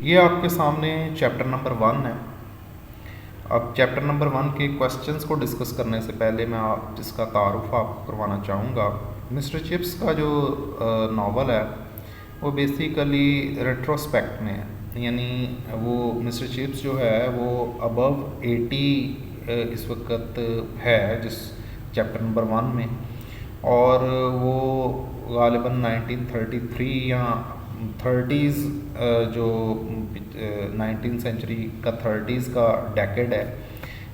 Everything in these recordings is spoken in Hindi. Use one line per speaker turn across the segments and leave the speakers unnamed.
ये आपके सामने चैप्टर नंबर 1 है। अब चैप्टर नंबर 1 के क्वेश्चंस को डिस्कस करने से पहले मैं आप जिसका तारुफ आपको करवाना चाहूँगा। मिस्टर चिप्स का जो नावल है वो बेसिकली रेट्रोस्पेक्ट में है, यानी वो मिस्टर चिप्स जो है वो अबव 80 इस वक्त है जिस चैप्टर नंबर 1 में, और वो गालिबन 1933 या 30s जो 19th सेंचुरी का 30s का डेकेड है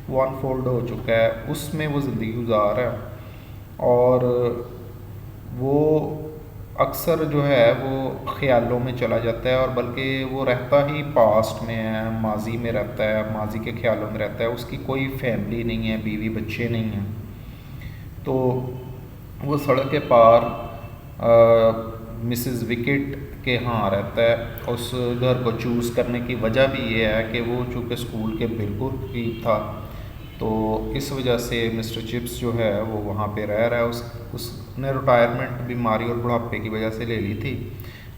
वो अनफोल्ड हो चुका है, उसमें वो ज़िंदगी गुजार रहा है। और वो अक्सर जो है वो ख़्यालों में चला जाता है, और बल्कि वो रहता ही पास्ट में है, माजी में रहता है, माजी के ख्यालों में रहता है। उसकी कोई फैमिली नहीं है, बीवी बच्चे नहीं हैं। तो वो सड़क के पार मिसेस विकेट के यहाँ रहता है। उस घर को चूज़ करने की वजह भी ये है कि वो चूँकि स्कूल के बिल्कुल करीब था, तो इस वजह से मिस्टर चिप्स जो है वो वहाँ पे रह रहा है। उसने रिटायरमेंट बीमारी और बुढ़ापे की वजह से ले ली थी,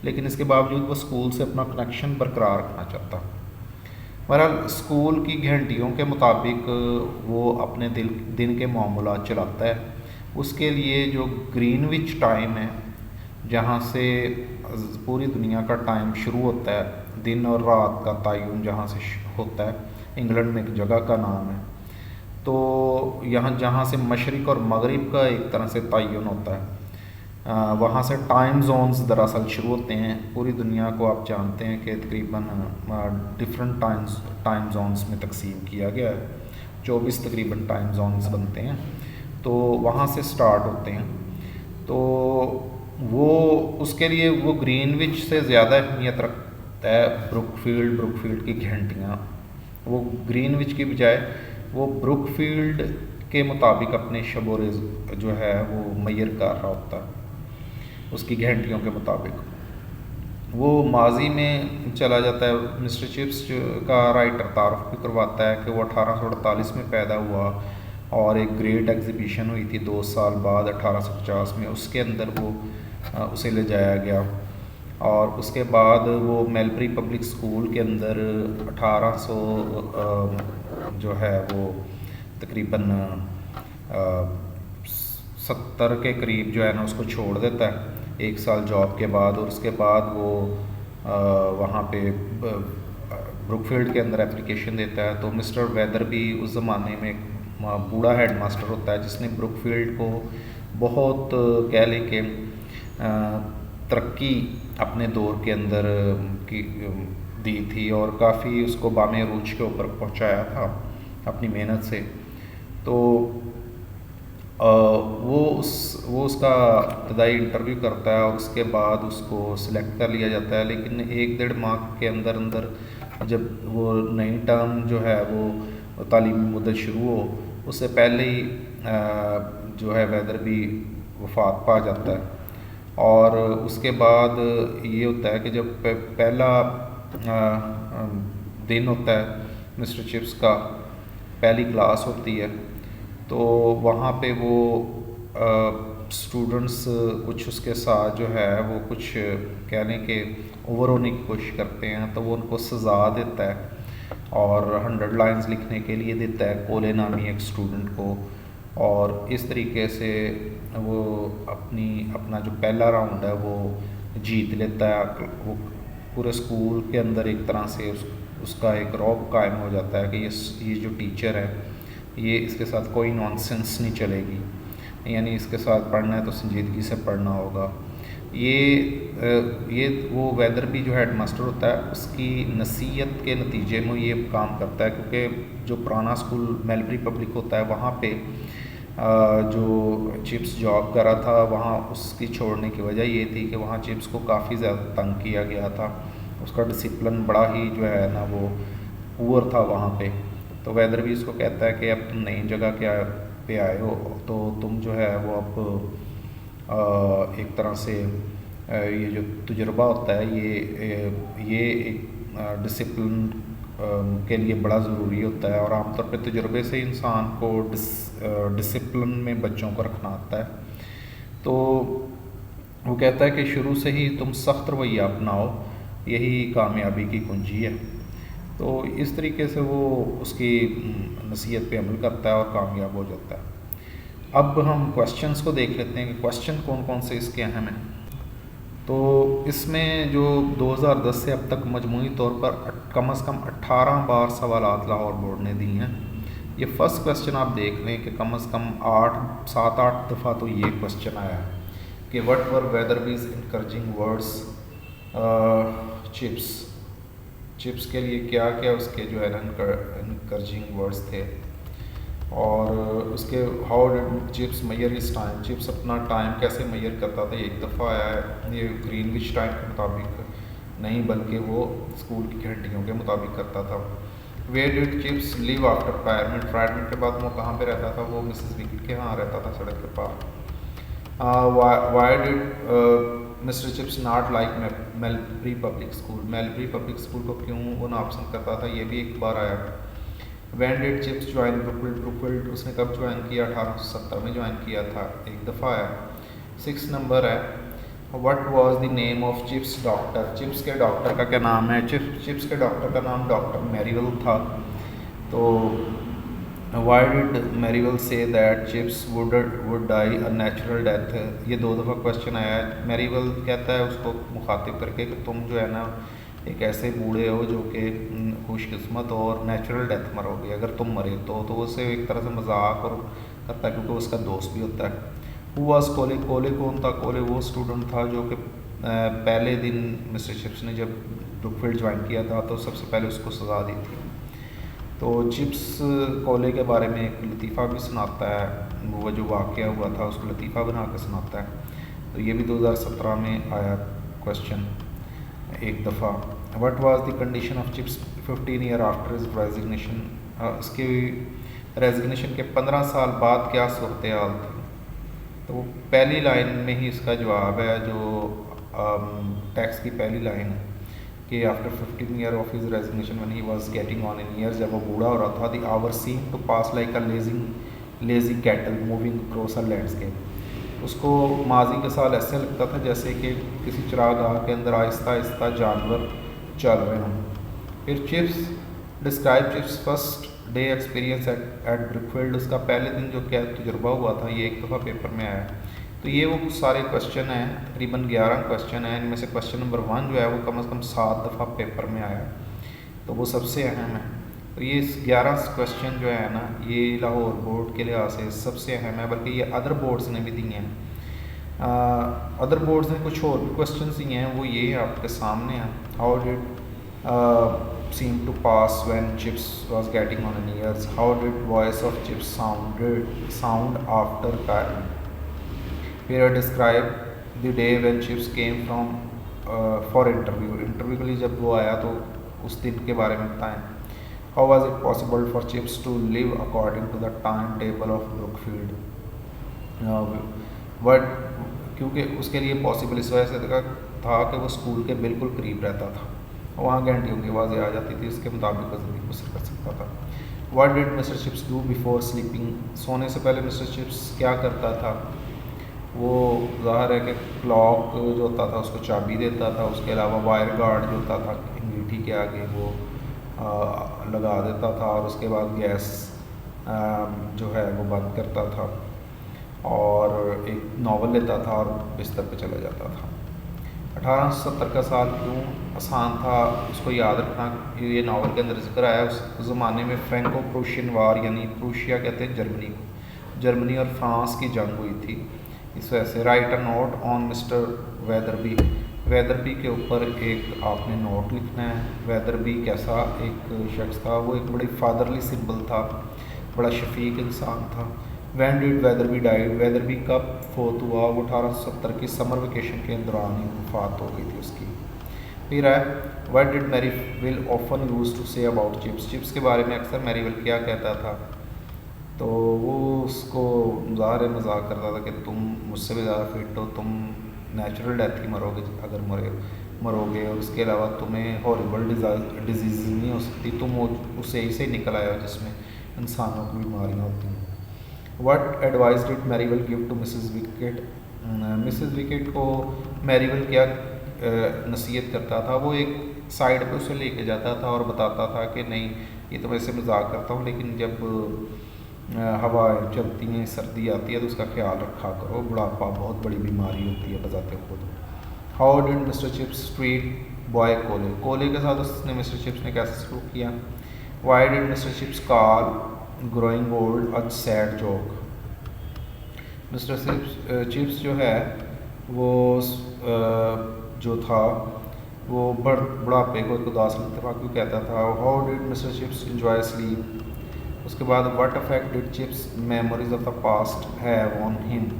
लेकिन इसके बावजूद वो स्कूल से अपना कनेक्शन बरकरार रखना चाहता। बहरहाल स्कूल की घंटियों के मुताबिक वो अपने दिन के मामूलात चलाता है। उसके लिए जो ग्रीनविच टाइम है, जहाँ से पूरी दुनिया का टाइम शुरू होता है, दिन और रात का तयन जहाँ से होता है, इंग्लैंड में एक जगह का नाम है। तो यहाँ जहाँ से मशरिक़ और मगरिब का एक तरह से तयन होता है, वहाँ से टाइम जोन्स दरअसल शुरू होते हैं। पूरी दुनिया को आप जानते हैं कि तकरीबन डिफरेंट टाइम जोन्स में तकसीम किया गया है, 24 तकरीबन टाइम जोन्स बनते हैं, तो वहाँ से स्टार्ट होते हैं। तो वो उसके लिए वो ग्रीनविच से ज़्यादा अहमियत रखता है ब्रुकफील्ड की घंटियाँ। वो ग्रीनविच की बजाय वो ब्रुकफील्ड के मुताबिक अपने शब व रोज़ जो है वो मैयर कर रहा होता है, उसकी घंटियों के मुताबिक। वो माजी में चला जाता है। मिस्टर चिप्स का राइटर तारुफ भी करवाता है कि वो 1848 में पैदा हुआ, और एक ग्रेट एग्जीबिशन हुई थी 2 साल बाद 1850 में, उसके अंदर वो उसे ले जाया गया। और उसके बाद वो मेलबरी पब्लिक स्कूल के अंदर 1800 जो है वो तकरीबन 70 के करीब जो है ना उसको छोड़ देता है 1 साल जॉब के बाद। और उसके बाद वो वहाँ पे ब्रुकफील्ड के अंदर एप्लीकेशन देता है। तो मिस्टर वेदर भी उस ज़माने में एक बूढ़ा हेड मास्टर होता है जिसने ब्रुकफील्ड को बहुत कह लें कि तरक्की अपने दौर के अंदर की दी थी, और काफ़ी उसको बामे अरूज के ऊपर पहुंचाया था अपनी मेहनत से। तो वो उसका इब्तदाई इंटरव्यू करता है, और उसके बाद उसको सिलेक्ट कर लिया जाता है। लेकिन 1 डेढ़ माह के अंदर अंदर जब वो नई टर्म जो है वो तालीमी मुद्दत शुरू हो, उससे पहले ही जो है वेदर भी वफात पा जाता है। और उसके बाद ये होता है कि जब पहला दिन होता है मिस्टर चिप्स का, पहली क्लास होती है, तो वहाँ पे वो स्टूडेंट्स कुछ उसके साथ जो है वो कुछ कह लें कि ओवर होने की कोशिश करते हैं, तो वो उनको सज़ा देता है और 100 लाइंस लिखने के लिए देता है कोले नामी एक स्टूडेंट को। और इस तरीके से वो अपना जो पहला राउंड है वो जीत लेता है। वो पूरे स्कूल के अंदर एक तरह से उसका एक रौब कायम हो जाता है कि ये जो टीचर है, ये इसके साथ कोई नॉनसेंस नहीं चलेगी, यानी इसके साथ पढ़ना है तो संजीदगी से पढ़ना होगा। ये वो वेदर भी जो हेड मास्टर होता है उसकी नसीहत के नतीजे में ये काम करता है, क्योंकि जो पुराना स्कूल मेलबरी पब्लिक होता है वहाँ पे जो चिप्स जॉब कर रहा था, वहाँ उसकी छोड़ने की वजह ये थी कि वहाँ चिप्स को काफ़ी ज़्यादा तंग किया गया था। उसका डिसिप्लिन बड़ा ही जो है ना वो पुअर था वहाँ पे। तो वेदर भी उसको कहता है कि अब तुम नई जगह पे आए हो, तो तुम जो है वो अब एक तरह से ये जो तजुर्बा होता है ये एक डिसिप्लिन के लिए बड़ा ज़रूरी होता है, और आमतौर पे तजुर्बे से इंसान को डिसिप्लिन में बच्चों को रखना आता है। तो वो कहता है कि शुरू से ही तुम सख्त रवैया अपनाओ, यही कामयाबी की कुंजी है। तो इस तरीके से वो उसकी नसीहत पे अमल करता है और कामयाब हो जाता है। अब हम क्वेश्चंस को देख लेते हैं कि क्वेश्चन कौन कौन से इसके अहम हैं। तो इसमें जो 2010 से अब तक मजमूई तौर पर कम से कम 18 बार सवालात लाहौर बोर्ड ने दी हैं। ये फर्स्ट क्वेश्चन आप देख लें कि कम से कम 7-8 दफ़ा तो ये क्वेश्चन आया है कि what were Wetherby's encouraging words Chips. Chips के लिए क्या क्या उसके जो है ना इनकरेजिंग वर्ड्स थे, और उसके हाउ डिड चिप्स मैयर इस टाइम, चिप्स अपना टाइम कैसे मैयर करता था। एक दफ़ा आया है ये ग्रीनविच टाइम के मुताबिक नहीं, बल्कि वो स्कूल की घंटियों के मुताबिक करता था। Where did Chips live after retirement, retirement के बाद वो कहाँ पे रहता था, वो मिसेस विकेट के यहाँ रहता था, सड़क के पार। Why did Mister Chips not like Melbury public school, Melbury public school को क्यों वो नापसंद करता था, ये भी एक बार आया। When did chips join Brookfield, Brookfield उसने कब ज्वाइन किया, 1870 में ज्वाइन किया था, एक दफ़ा आया। 6 नंबर है, what was the name of chips doctor, chips के डॉक्टर का क्या नाम है। चिप्स के डॉक्टर का नाम डॉक्टर मैरीवेल था। तो Y did Merivale say that Chips would die a natural death, ये 2 दफ़ा क्वेश्चन आया है। मैरीवेल कहता है उसको मुखातिब करके कि तुम जो है ना एक ऐसे बूढ़े हो जो कि खुशकिस्मत हो और नेचुरल डेथ मरोगे, अगर तुम मरे तो उसे एक तरह से मजाक और करता है क्योंकि उसका दोस्त भी होता है। हु वाज कोले, कोले कौन था, कोले वो स्टूडेंट था जो कि पहले दिन मिस्टर चिप्स ने जब ब्रुकफील्ड ज्वाइन किया था तो सबसे पहले उसको सज़ा दी थी। तो चिप्स कोले के बारे में एक लतीफ़ा भी सुनाता है, वो जो वाक़या हुआ था उसको लतीफ़ा बना के सुनाता है। तो ये भी 2017 में आया क्वेश्चन एक दफ़ा। What was the condition of chips 15 year after his resignation, इसके रेजिग्नेशन के 15 साल बाद क्या सूरत हाल थी। तो वो पहली लाइन में ही इसका जवाब है, जो टेक्स्ट की पहली लाइन है कि after 15 year of his resignation when he was getting on in years, जब वो बूढ़ा हो रहा था, the hour seem to pass like a lazy cattle moving across a landscape. उसको माजी के साल ऐसे लगता था जैसे कि किसी चरागाह के अंदर आहिस्ता आहिस्ता जानवर चल रहे हों। फिर chips describe chips first day experience eight Brookfield, उसका पहले दिन जो क्या तजुर्बा हुआ था, ये एक दफ़ा पेपर में आया। तो ये वो सारे क्वेश्चन हैं, तकरीबन 11 क्वेश्चन हैं, इनमें से क्वेश्चन नंबर 1 जो है वो कम से कम 7 दफ़ा पेपर में आया, तो वो सबसे अहम है। तो ये 11 क्वेश्चन जो है ना, ये लाहौर बोर्ड के लिहाज से सबसे अहम है, बल्कि ये अदर बोर्ड्स ने भी दिए हैं। अदर बोर्ड्स ने कुछ और भी क्वेश्चन दिए हैं, वो ये आपके सामने हैं। How did seem to pass when chips was getting on in ears, how did voice of chips sound after retirement, फिर describe the day when chips came from for interview के लिए जब वो आया तो उस दिन के बारे में बताएं। how was it possible for chips to live according to the timetable of Brookfield, what, क्योंकि उसके लिए पॉसिबल इस वजह से था कि वो स्कूल के बिल्कुल करीब रहता था, वहाँ घंटियों की आवाज़ें आ जाती थी, इसके मुताबिक वो ज़िंदगी बसर कर सकता था। What did Mister chips do before sleeping, सोने से पहले मिस्टर चिप्स क्या करता था। वो ज़ाहिर है कि क्लॉक जो होता था उसको चाबी देता था, उसके अलावा वायर गार्ड जो होता था अंगीठी के आगे वो लगा देता था, और उसके बाद गैस जो है वो बंद करता था, और एक नावल लेता था और बिस्तर पे चला जाता था। 1870 का साल क्यों आसान था उसको याद रखना, ये नावल के अंदर जिक्र आया। उस ज़माने में फ्रेंको प्रूशियन वार, यानी प्रूशिया कहते हैं जर्मनी को, जर्मनी और फ्रांस की जंग हुई थी। इस वजह से right a note on mister Wetherby, Wetherby के ऊपर एक आपने नोट लिखना है। वेदरबी कैसा एक शख्स था, वो एक बड़ी फादरली सिंबल था, बड़ा शफीक इंसान था। When did Wetherby died, Wetherby कब फोत हुआ, वो 1870 की समर वेकेशन के दौरान ही वफात हो गई थी उसकी। फिर है what did Merivale often use to say about Chips, Chips के बारे में अक्सर मैरीवेल क्या कहता था। तो वो उसको ज़ाहिर मजाक करता था कि तुम मुझसे भी ज़्यादा फिट हो, तुम नेचुरल डेथ ही मरोगे अगर मरोगे, और उसके अलावा तुम्हें हॉरिबल डिजीज़ नहीं हो सकती, तुम उससे ही से निकल आए हो जिसमें इंसानों की बीमारियाँ होती हैं। What advice did Merivale give to Mrs Wickett, Mrs Wickett को मैरीवेल क्या नसीहत करता था, वो एक साइड पे उसे लेके जाता था और बताता था कि नहीं ये तो वैसे मजाक करता हूँ, लेकिन जब हवा चलती हैं, सर्दी आती है तो उसका ख्याल रखा करो, बुढ़ापा बहुत बड़ी बीमारी होती है बजाते खुद। How did Mister chips treat boy कोले, कोले के साथ उसने मिस्टर चिप्स ने कैसे सलूक किया। Y did Mister chips call growing old a sad joke, mister chips जो है वो जो था वो बुढ़ापे को एक उदास लतफ़ा क्यों कहता था। How did Mister chips enjoy sleep, उसके बाद what affect did chips memories of the past have on him,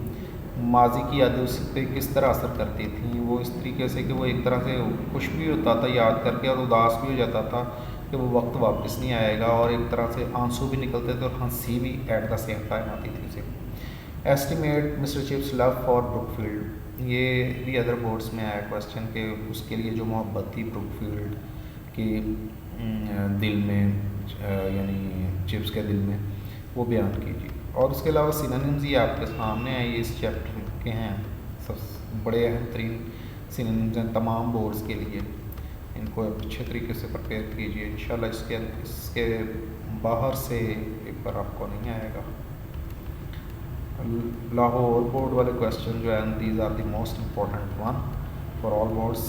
माजी की यादें उस पर किस तरह असर करती थी। वो इस तरीके से कि वो एक तरह से खुश भी होता था याद करके और उदास भी हो जाता था कि वो वक्त वापस नहीं आएगा, और एक तरह से आंसू भी निकलते थे और हंसी भी एट द सेम टाइम आती थी उसे। Estimate mister chips love for Brookfield, ये भी अदर बोर्ड्स में आया क्वेश्चन कि उसके लिए जो मोहब्बत थी ब्रुकफील्ड के दिल में, यानी चिप्स के दिल में, वो बयान कीजिए। और उसके अलावा सिनोनिम्स ही आपके सामने हैं, ये इस चैप्टर के हैं, सब बड़े अहम तरीन सिनोनिम्स हैं तमाम बोर्ड्स के लिए, इनको अच्छे तरीके से प्रिपेयर कीजिए। इंशाल्लाह इसके बाहर से पेपर आपको नहीं आएगा। लाहौर बोर्ड वाले क्वेश्चन जो है, these are the most important one for all boards.